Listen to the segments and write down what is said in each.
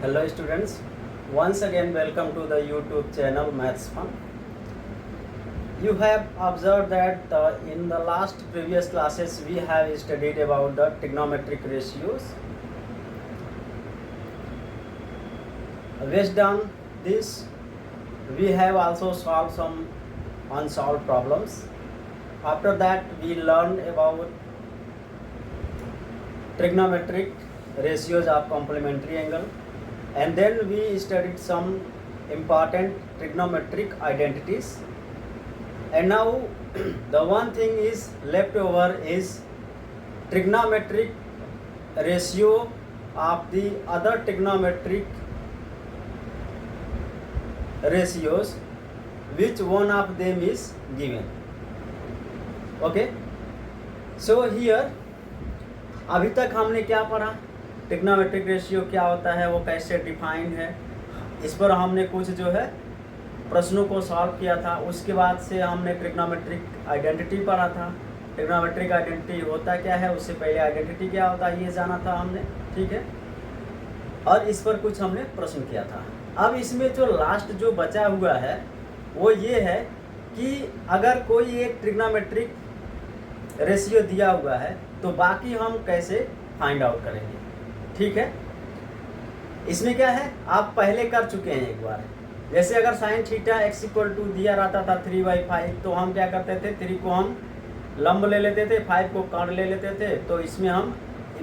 Hello students, once again welcome to the YouTube channel Maths Fun. You have observed that in the last previous classes we have studied about the trigonometric ratios. Based on this, we have also solved some unsolved problems. After that, we learned about trigonometric ratios of complementary angle, and then we studied some important trigonometric identities. And now the one thing is left over is trigonometric ratio of the other trigonometric ratios, which one of them is given. Okay, so here अभी तक हमने क्या पढ़ा, trigonometric ratio क्या होता है, वो कैसे डिफाइंड है, इस पर हमने कुछ जो है प्रश्नों को सॉल्व किया था. उसके बाद से हमने ट्रिग्नोमेट्रिक आइडेंटिटी पढ़ा था. ट्रिग्नोमेट्रिक आइडेंटिटी होता क्या है, उससे पहले आइडेंटिटी क्या होता है ये जाना था हमने, ठीक है. और इस पर कुछ हमने प्रश्न किया था. अब इसमें जो लास्ट जो बचा हुआ है वो ये है कि अगर कोई एक ट्रिग्नोमेट्रिक रेशियो दिया हुआ है तो बाकी हम कैसे फाइंड आउट करेंगे, ठीक है. इसमें क्या है, आप पहले कर चुके हैं एक बार. जैसे अगर sine theta x equal to दिया रहता था 3/5, तो हम क्या करते थे, 3 को हम लंब ले लेते थे, 5 को कर्ण ले लेते थे. तो इसमें हम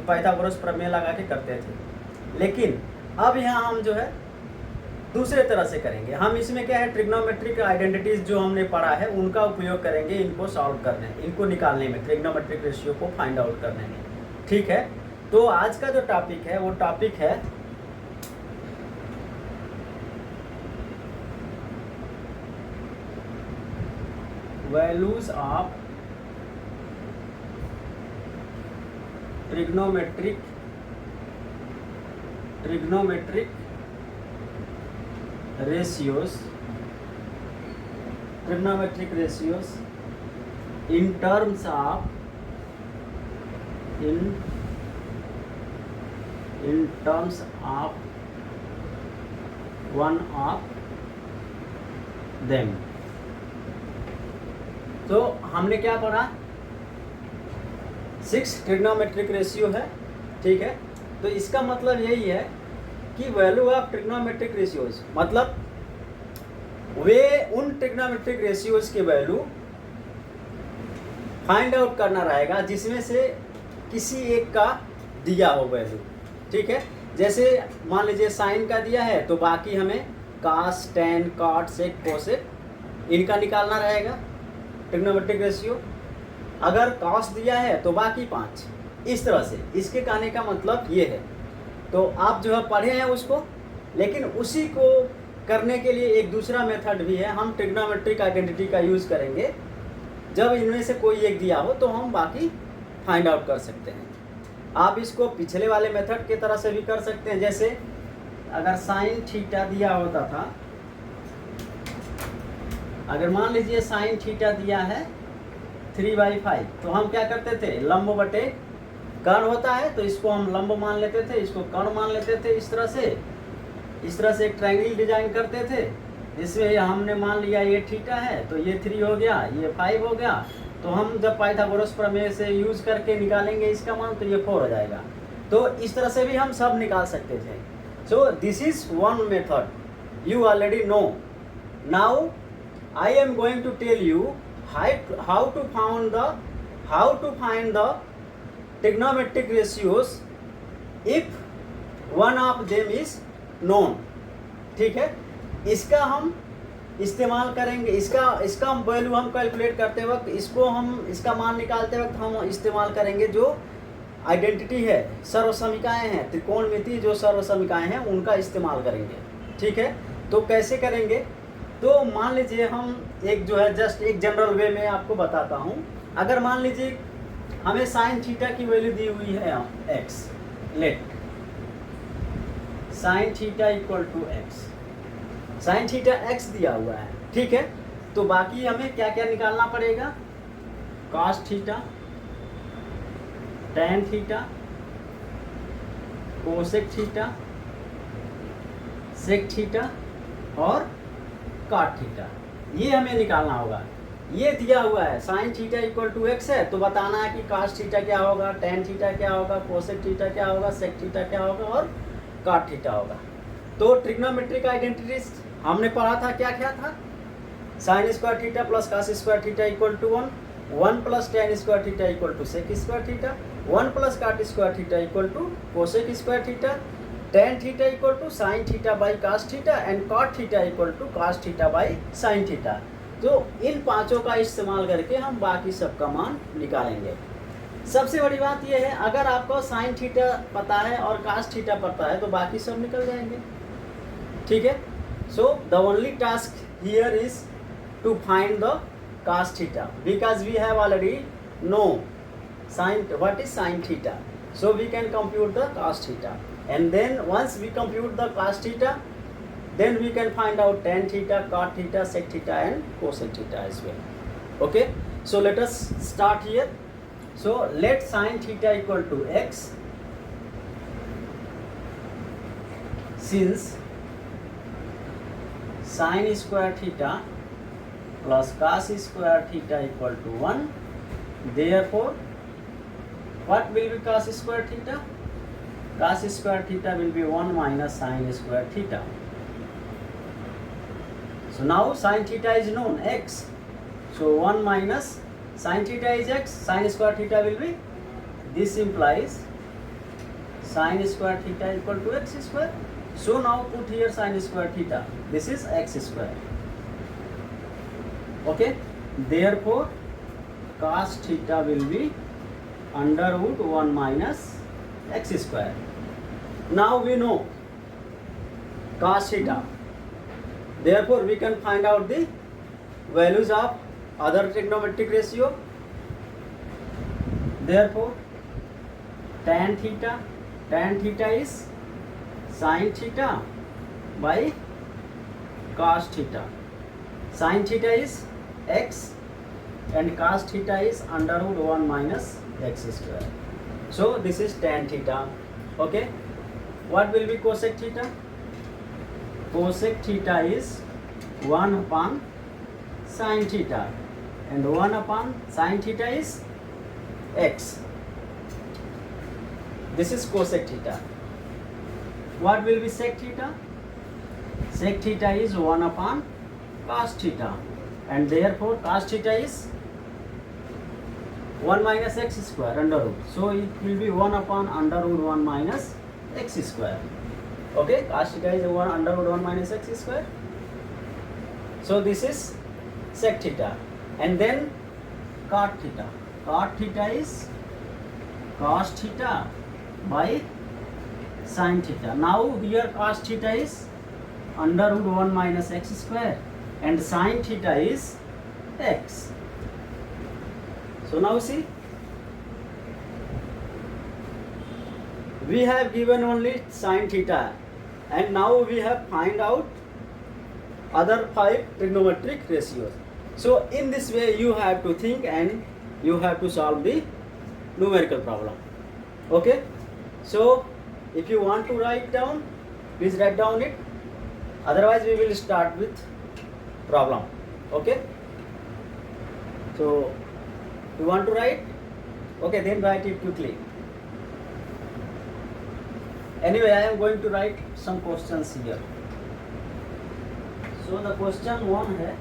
पाइथागोरस प्रमेय लगा के करते थे. लेकिन अब यहाँ हम जो है दूसरे तरह से करेंगे. हम इसमें क्या है, ट्रिग्नोमेट्रिक आइडेंटिटीज जो हमने पढ़ा है उनका उपयोग करेंगे इनको सॉल्व करने, इनको निकालने में, ट्रिग्नोमेट्रिक रेशियो को फाइंड आउट करने में, ठीक है. तो आज का जो टॉपिक है वो टॉपिक है values of trigonometric ratios in terms of one of them. तो हमने क्या पढ़ा, 6 ट्रिग्नोमेट्रिक रेशियो है, ठीक है. तो इसका मतलब यही है कि वैल्यू ऑफ ट्रिग्नोमेट्रिक रेशियोज मतलब वे उन ट्रिग्नोमेट्रिक रेशियोज की वैल्यू फाइंड आउट करना रहेगा जिसमें से किसी एक का दिया हो वैल्यू, ठीक है. जैसे मान लीजिए साइन का दिया है तो बाकी हमें कास, टेन, कॉट, सेक, कोसेक इनका निकालना रहेगा ट्रिग्नोमेट्रिक रेशियो. अगर कॉस दिया है तो बाकी 5. इस तरह से इसके कहने का मतलब ये है. तो आप जो है पढ़े हैं उसको, लेकिन उसी को करने के लिए एक दूसरा मेथड भी है. हम ट्रिग्नोमेट्रिक आइडेंटिटी का यूज़ करेंगे. जब इनमें से कोई एक दिया हो तो हम बाकी फाइंड आउट कर सकते हैं. आप इसको पिछले वाले मेथड की तरह से भी कर सकते हैं. जैसे अगर साइन थीटा दिया होता था, अगर मान लीजिए साइन थीटा दिया है 3/5, तो हम क्या करते थे, लंब बटे कर्ण होता है तो इसको हम लंब मान लेते थे, इसको कर्ण मान लेते थे. इस तरह से एक ट्रायंगल डिजाइन करते थे जिसमें हमने मान लिया ये थीटा है तो ये 3 हो गया, ये 5 हो गया. तो हम जब पाइथागोरस प्रमेय से यूज करके निकालेंगे इसका मान तो ये 4 हो जाएगा. तो इस तरह से भी हम सब निकाल सकते थे. So this is one method you already know. Now I am going to tell you how to find the trigonometric ratios if one of them is known, ठीक है. इसका हम इस्तेमाल करेंगे, इसका हम वैल्यू हम कैलकुलेट करते वक्त इसका मान निकालते वक्त हम इस्तेमाल करेंगे जो आइडेंटिटी है, सर्वसमीकाएं हैं, त्रिकोणमिति जो सर्वसमीकाएं हैं उनका इस्तेमाल करेंगे, ठीक है. तो कैसे करेंगे, तो मान लीजिए हम एक जो है जस्ट एक जनरल वे में आपको बताता हूँ. अगर मान लीजिए हमें साइन थीटा की वैल्यू दी हुई है x, let sine theta equal to x, sine theta x दिया हुआ है, ठीक है. तो बाकी हमें क्या क्या निकालना पड़ेगा, cos theta, tan theta, cosec theta, sec theta और कॉट थीटा, ये हमें निकालना होगा। ये दिया हुआ है sine theta equal to x है, तो बताना है कि कास्ट थीटा क्या होगा, टेन थीटा क्या होगा, कोसेक थीटा क्या होगा, सेक थीटा क्या होगा और कॉट थीटा होगा। तो ट्रिग्नोमेट्रिक आइडेंटिटीज हमने पढ़ा था, क्या क्या था, sine square theta plus cos square theta equal to 1, 1 plus tan square theta equal to sec square theta, 1 plus cot square theta equal to cosec square theta, tan theta equal to sine theta by cos theta and cot theta equal to cos theta by sine theta. तो इन पांचों का इस्तेमाल करके हम बाकी सब का मान निकालेंगे। सबसे बड़ी बात यह है, अगर आपको साइन थीटा पता है और कास थीटा पता है तो बाकी सब निकल जाएंगे, ठीक है। So the only task here is to find the cos theta because we have already know sine what is sine theta, so we can compute the cos theta, and then once we compute the cos theta, then we can find out tan theta, cot theta, sec theta and cosec theta as well. Okay, so let us start here. So let sin theta equal to x, since sin square theta plus cos square theta equal to 1, therefore what will be cos square theta? Cos square theta will be 1 minus sin square theta. So now sin theta is known, x. So 1 minus sin theta is x, sin square theta will be, this implies sin square theta equal to x square. So now put here sin square theta, this is x square. Okay, therefore cos theta will be under root 1 minus x square. Now we know cos theta, therefore we can find out the values of other trigonometric ratio. Therefore tan theta is sin theta by cos theta, sin theta is x and cos theta is under root 1 minus x square. So this is tan theta. Okay, what will be cosec theta? Cosec theta is 1 upon sin theta, and 1 upon sin theta is x. This is cosec theta. What will be sec theta? Sec theta is 1 upon cos theta, and therefore cos theta is 1 minus x square under root. So it will be 1 upon under root 1 minus x square. Okay, cos theta is 1 under root 1 minus x square. So this is sec theta. And then cot theta. Cot theta is cos theta by sin theta. Now here cos theta is under root 1 minus x square and sin theta is x. So now see, we have given only sin theta and now we have find out other 5 trigonometric ratios. So in this way you have to think and you have to solve the numerical problem. Okay, so if you want to write down, please write down it, otherwise we will start with problem. Okay, so you want to write? Okay, then write it quickly. Anyway, I am going to write some questions here. So the question 1 है,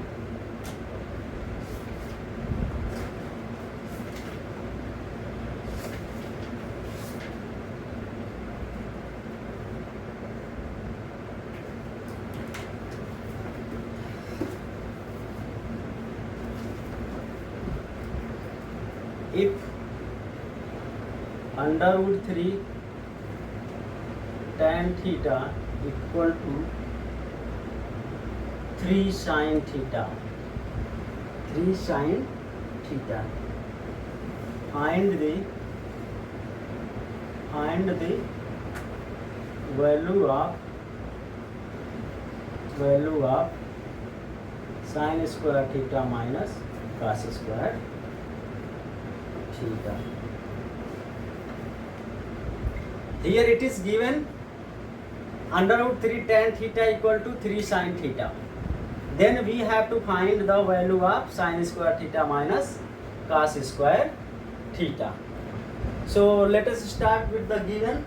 if under root 3 tan theta equal to 3 sin theta, find the value of sin square theta minus cos square theta. Here it is given under root 3 tan theta equal to 3 sin theta. Then we have to find the value of sin square theta minus cos square theta. So let us start with the given.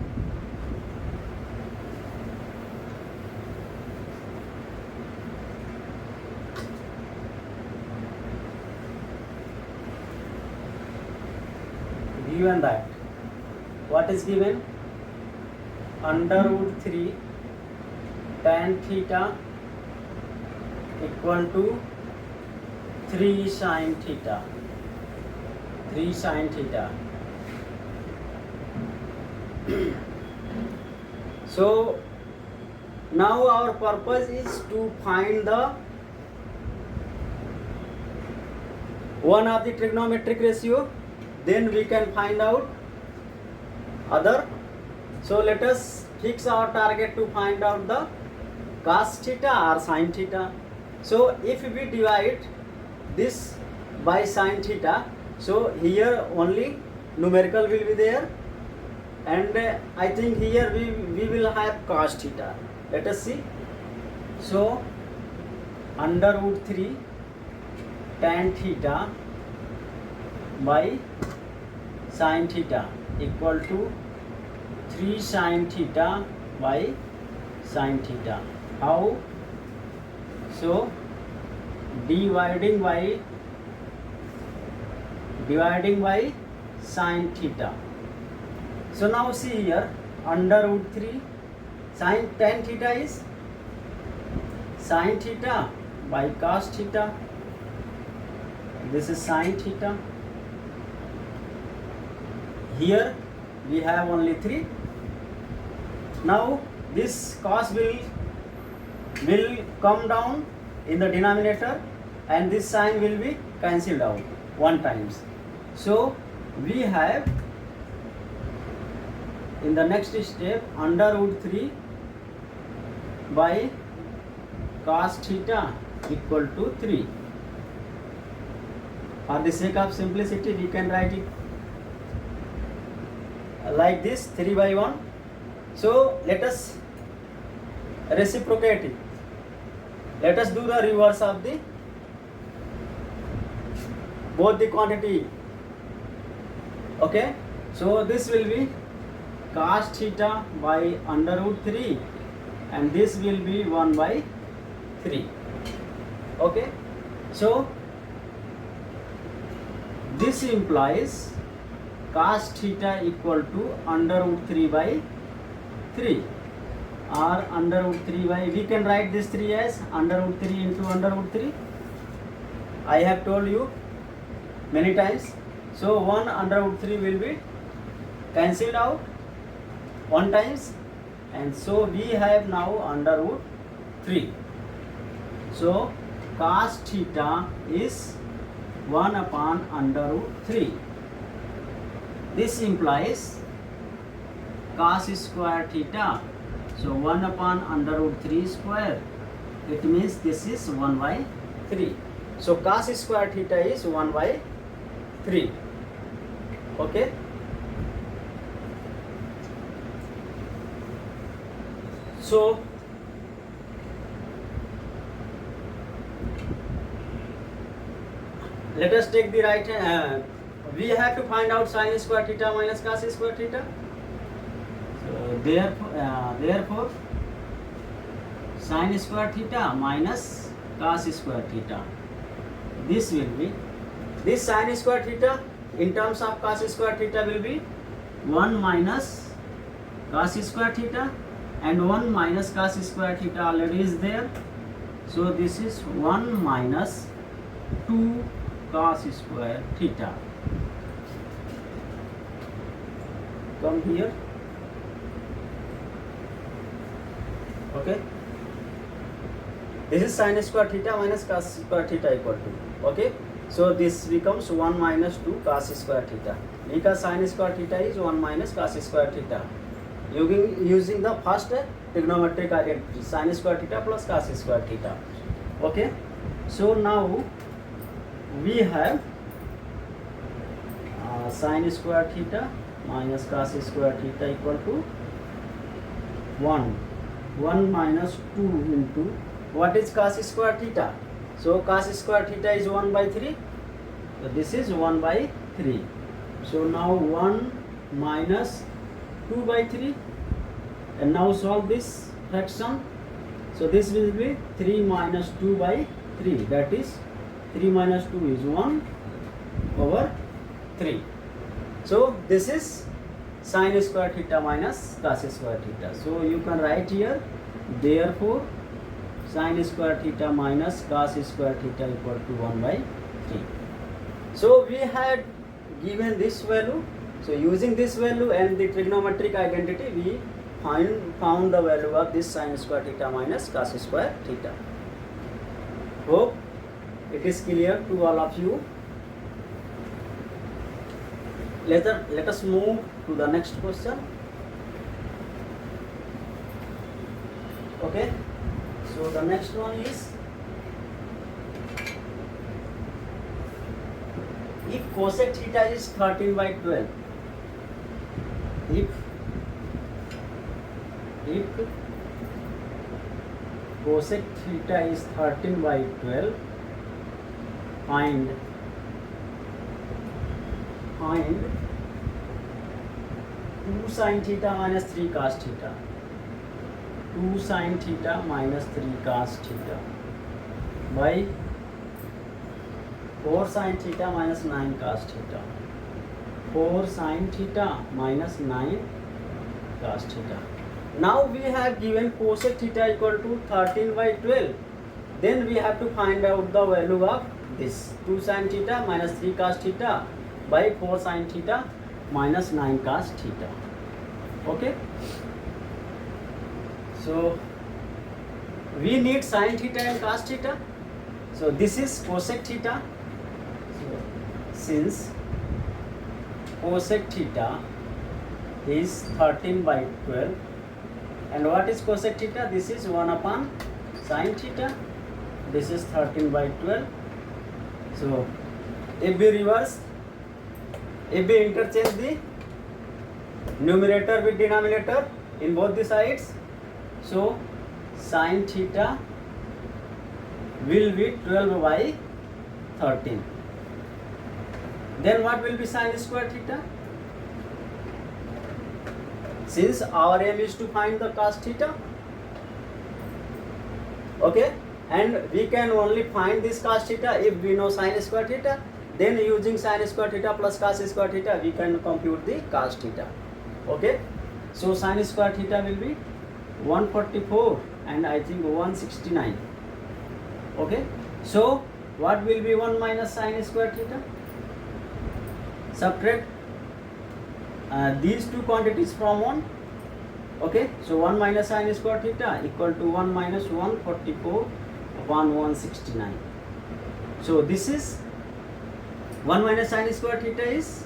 Given that, what is given? Under root 3 tan theta equal to 3 sin theta. 3 sin theta. So now our purpose is to find the one of the trigonometric ratio. Then we can find out other. So let us fix our target to find out the cos theta or sin theta. So if we divide this by sin theta, so here only numerical will be there, and I think here we will have cos theta. Let us see. So under root 3 tan theta by sin theta equal to 3 sin theta by sin theta. How? So dividing by sin theta. So now see here, under root 3 sin tan theta is sin theta by cos theta. This is sin theta. Here we have only 3. Now this cos will come down in the denominator, and this sign will be cancelled out one times. So we have in the next step under root 3 by cos theta equal to 3. For the sake of simplicity, we can write it like this, 3 by 1. So let us reciprocate it. Let us do the reverse of the both the quantity. Okay, so this will be cos theta by under root 3, and this will be 1 by 3. Okay, so this implies cos theta equal to under root 3 by 3, or under root 3 by, we can write this 3 as under root 3 into under root 3. I have told you many times. So 1 under root 3 will be cancelled out one times, and so we have now under root 3. So cos theta is 1 upon under root 3. This implies cos square theta. So 1 upon under root 3 square. It means this is 1 by 3. So cos square theta is 1 by 3. Okay. So let us take the right hand. We have to find out sin square theta minus cos square theta. So therefore sin square theta minus cos square theta. This will be, this sin square theta in terms of cos square theta will be 1 minus cos square theta, and 1 minus cos square theta already is there. So this is 1 minus 2 cos square theta. Come here. Okay. This is sin square theta minus cos square theta equal to. Okay. So this becomes 1 minus 2 cos square theta, because sin square theta is 1 minus cos square theta. Using the first trigonometric identity, sin square theta plus cos square theta. Okay. So now we have sin square theta minus cos square theta equal to 1 1 minus 2 into what is cos square theta? So cos square theta is 1 by 3. So this is 1 by 3. So now 1 minus 2 by 3, and now solve this fraction. So this will be 3 minus 2 by 3, that is 3 minus 2 is 1 over 3. So this is sin square theta minus cos square theta. So you can write here, therefore sin square theta minus cos square theta equal to 1 by 3. So we had given this value. So using this value and the trigonometric identity, we found the value of this sin square theta minus cos square theta. Hope it is clear to all of you. Let us move to the next question. Okay, so the next one is, if cosec theta is 13 by 12, if cosec theta is 13 by 12, find 2 sin theta minus 3 cos theta. 2 sin theta minus 3 cos theta by 4 sin theta minus 9 cos theta. 4 sin theta minus 9 cos theta. Now we have given cosec theta equal to 13 by 12. Then we have to find out the value of this 2 sin theta minus 3 cos theta by 4 sin theta minus 9 cos theta. Okay. So we need sin theta and cos theta. So this is cosec theta. So since cosec theta is 13 by 12, and what is cosec theta? This is 1 upon sin theta. This is 13 by 12. So if we reverse, if we interchange the numerator with denominator in both the sides, so sin theta will be 12 by 13. Then what will be sin square theta? Since our aim is to find the cos theta, okay, and we can only find this cos theta if we know sin square theta. Then using sin square theta plus cos square theta, we can compute the cos theta. Okay, so sin square theta will be 144 and I think 169. Okay, so what will be 1 minus sin square theta? Subtract these two quantities from 1. Okay, so 1 minus sin square theta equal to 1 minus 144 upon 169. So this is 1 minus sin square theta is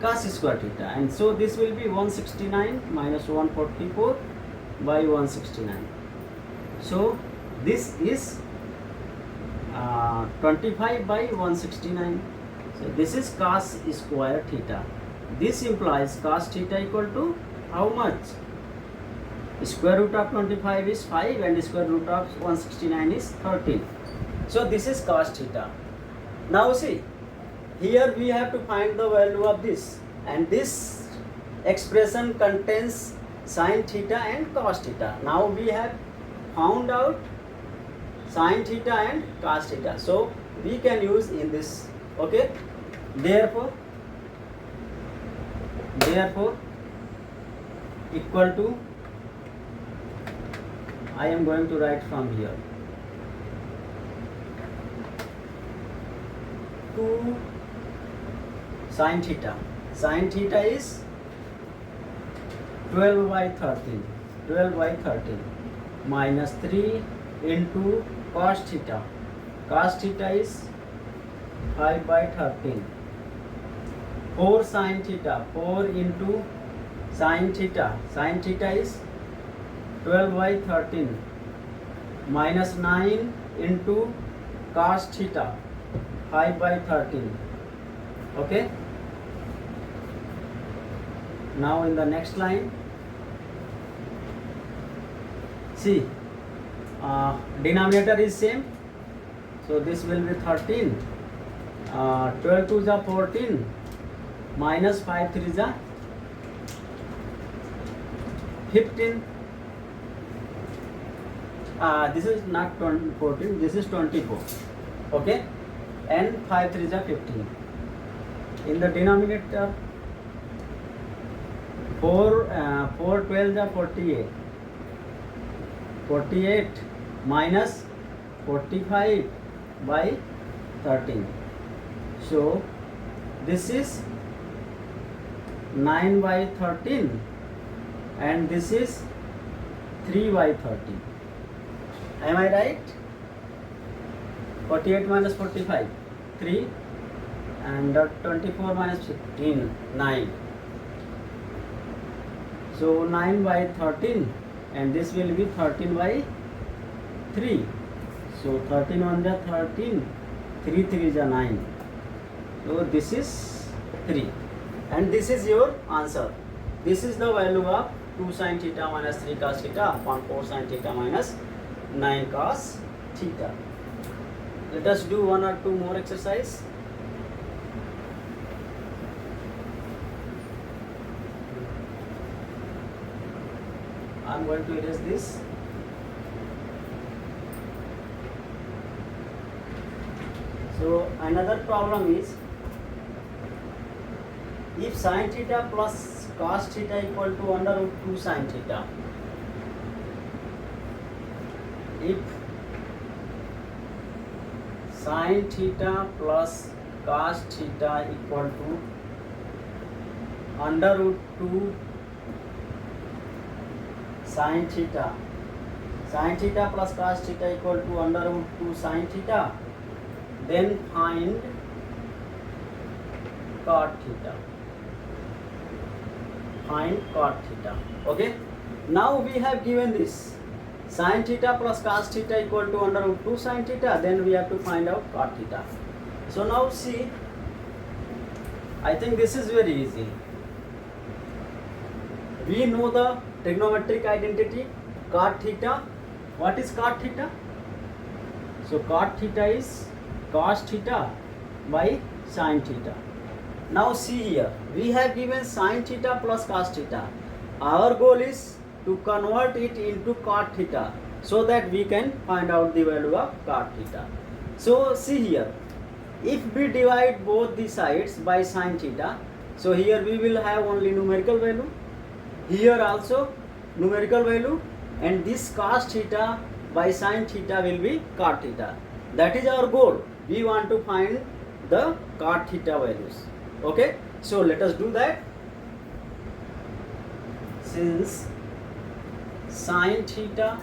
cos square theta, and so this will be 169 minus 144 by 169. So this is 25 by 169. So this is cos square theta. This implies cos theta equal to how much? Square root of 25 is 5 and square root of 169 is 13. So this is cos theta. Now see, here we have to find the value of this, and this expression contains sin theta and cos theta. Now we have found out sin theta and cos theta, so we can use in this. Okay, therefore equal to, I am going to write from here, 2 sin theta. Sin theta is 12 by 13. 12 by 13 minus 3 into cos theta. Cos theta is 5 by 13. 4 sin theta. 4 into sin theta. Sin theta is 12 by 13 minus 9 into cos theta. 5 by 13. Okay. Now in the next line, see, denominator is same, so this will be 13. 12 to the 14 minus 5 3 the 15. This is not 14, this is 24. Okay, and 5 3 the 15. In the denominator 4 12 the 48. 48 minus 45 by 13. So this is 9 by 13 and this is 3 by 13. Am I right? 48 minus 45, 3, and 24 minus 15, 9. So 9 by 13 and this will be 13 by 3. So 13 on the 13, 3 3 is a 9. So this is 3 and this is your answer. This is the value of 2 sin theta minus 3 cos theta upon 4 sin theta minus 9 cos theta. Let us do one or two more exercise. I am going to erase this. So another problem is, if sin theta plus cos theta equal to under root 2 sin theta, if sin theta plus cos theta equal to under root 2 sin theta plus cos theta equal to under root 2 sin theta, then find cot theta. Find cot theta. Okay. Now we have given this sin theta plus cos theta equal to under root 2 sin theta. Then we have to find out cot theta. So now see, I think this is very easy. We know the trigonometric identity cot theta. What is cot theta? So cot theta is cos theta by sin theta. Now see here, we have given sin theta plus cos theta. Our goal is to convert it into cot theta so that we can find out the value of cot theta. So see here, if we divide both the sides by sin theta, so here we will have only numerical value, here also numerical value, and this cos theta by sin theta will be cot theta. That is our goal. We want to find the cot theta values. Okay, so let us do that. Since sin theta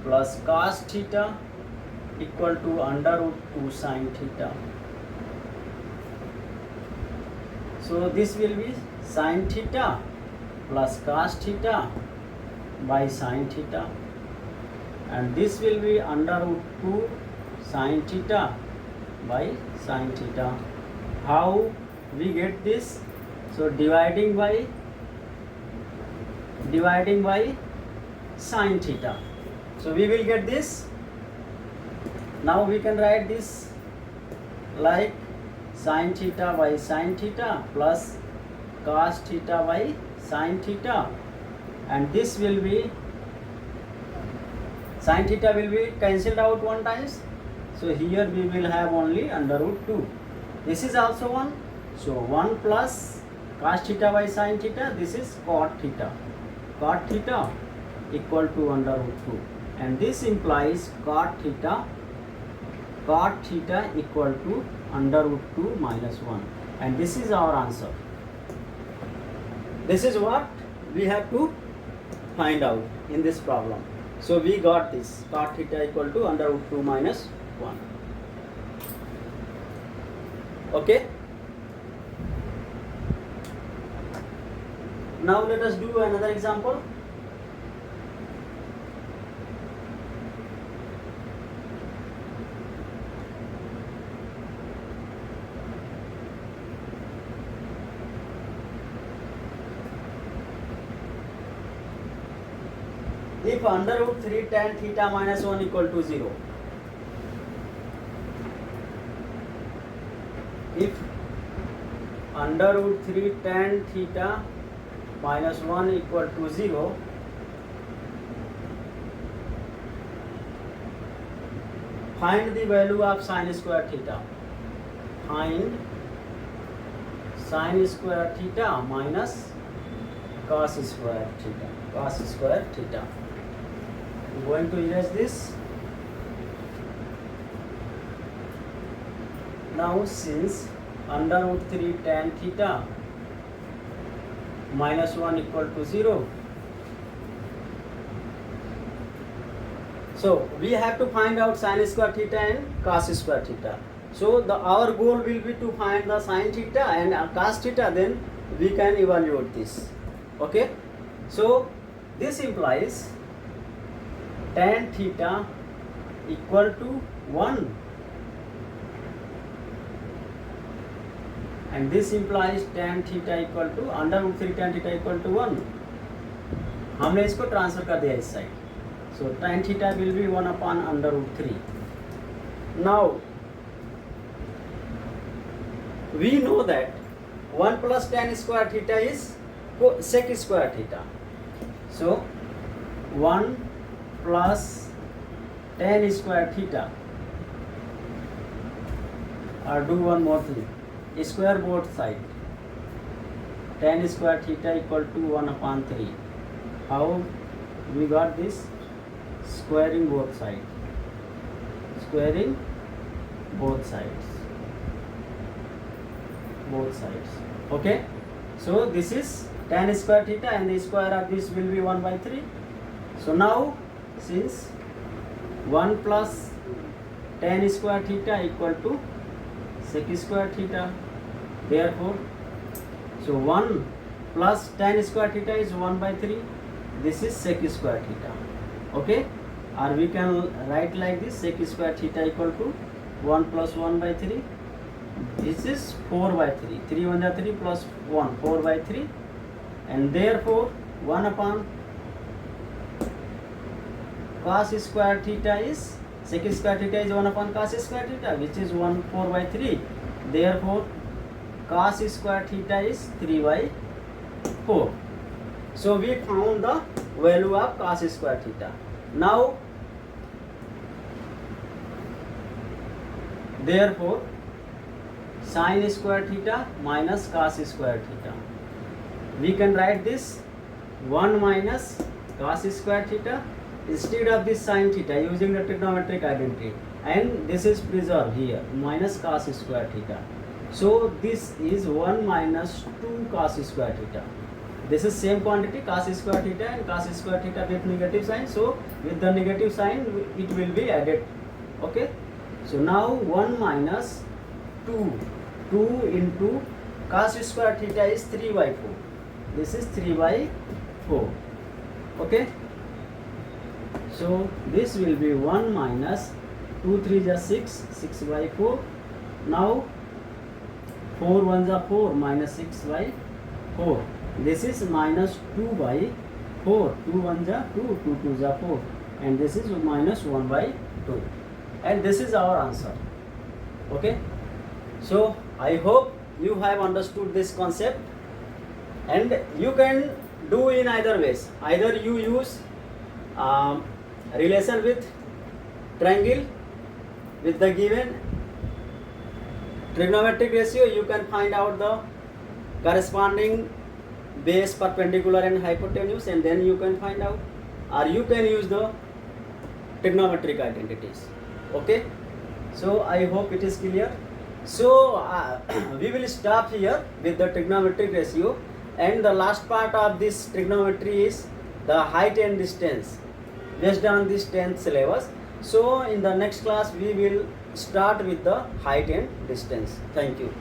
plus cos theta equal to under root 2 sin theta, so this will be sin theta plus cos theta by sin theta, and this will be under root 2 sin theta by sin theta. How we get this? So dividing by sin theta. So we will get this. Now we can write this like sin theta by sin theta plus cos theta by sin theta, and this will be sin theta will be cancelled out one times. So here we will have only under root 2. This is also 1. So 1 plus cos theta by sin theta, this is cot theta. Cot theta equal to under root 2. And this implies cot theta equal to under root 2 minus 1. And this is our answer. This is what we have to find out in this problem. So we got this cot theta equal to under root 2 minus 1. Okay. Now let us do another example. if under root 3 tan theta minus 1 equal to 0, if under root 3 tan theta minus 1 equal to 0, find the value of sin square theta. Find sin square theta minus cos square theta. Cos square theta. I'm going to erase this. Now since under root 3 tan theta minus 1 equal to 0, so we have to find out sin square theta and cos square theta. So our goal will be to find the sin theta and cos theta, then we can evaluate this. Okay, so this implies tan theta equal to 1, and this implies tan theta equal to under root 3 tan theta equal to 1. हमने इसको transfer कर दिया इस side. So tan theta will be 1 upon under root 3. Now we know that 1 plus tan square theta is sec square theta. So 1 plus tan square theta, or do one more thing, square both side. Tan square theta equal to 1 upon 3. How we got this? Squaring both sides. Squaring both sides. Both sides. Okay, so this is tan square theta, and the square of this will be 1 by 3. So now since 1 plus tan square theta equal to sec square theta, therefore so 1 plus tan square theta is 1 by 3. This is sec square theta. Okay, or we can write like this: sec square theta equal to 1 plus 1 by 3. This is 4 by 3. 3 1 is 3 plus 1, 4 by 3, and therefore 1 upon cos square theta is, sec square theta is 1 upon cos square theta, which is 1 4 by 3. Therefore cos square theta is 3 by 4. So we found the value of cos square theta. Now therefore sin square theta minus cos square theta, we can write this 1 minus cos square theta instead of this sin theta using the trigonometric identity, and this is preserved here, minus cos square theta. So this is 1 minus 2 cos square theta. This is same quantity, cos square theta and cos square theta with negative sign. So with the negative sign it will be added. Okay, so now 1 minus 2 into cos square theta is 3 by 4. This is 3 by 4. Okay, so this will be 1 minus 2 3 is 6, 6 by 4. Now 4 1 is 4, minus 6 by 4. This is minus 2 by 4. 2 1 is 2, 2 2 is 4, and this is minus 1 by 2, and this is our answer. Okay, so I hope you have understood this concept, and you can do in either ways. Either you use relation with triangle with the given trigonometric ratio, you can find out the corresponding base, perpendicular and hypotenuse, and then you can find out, or you can use the trigonometric identities. Okay, so I hope it is clear. So we will stop here with the trigonometric ratio, and the last part of this trigonometry is the height and distance based on this 10th syllabus. So in the next class we will start with the height and distance. Thank you.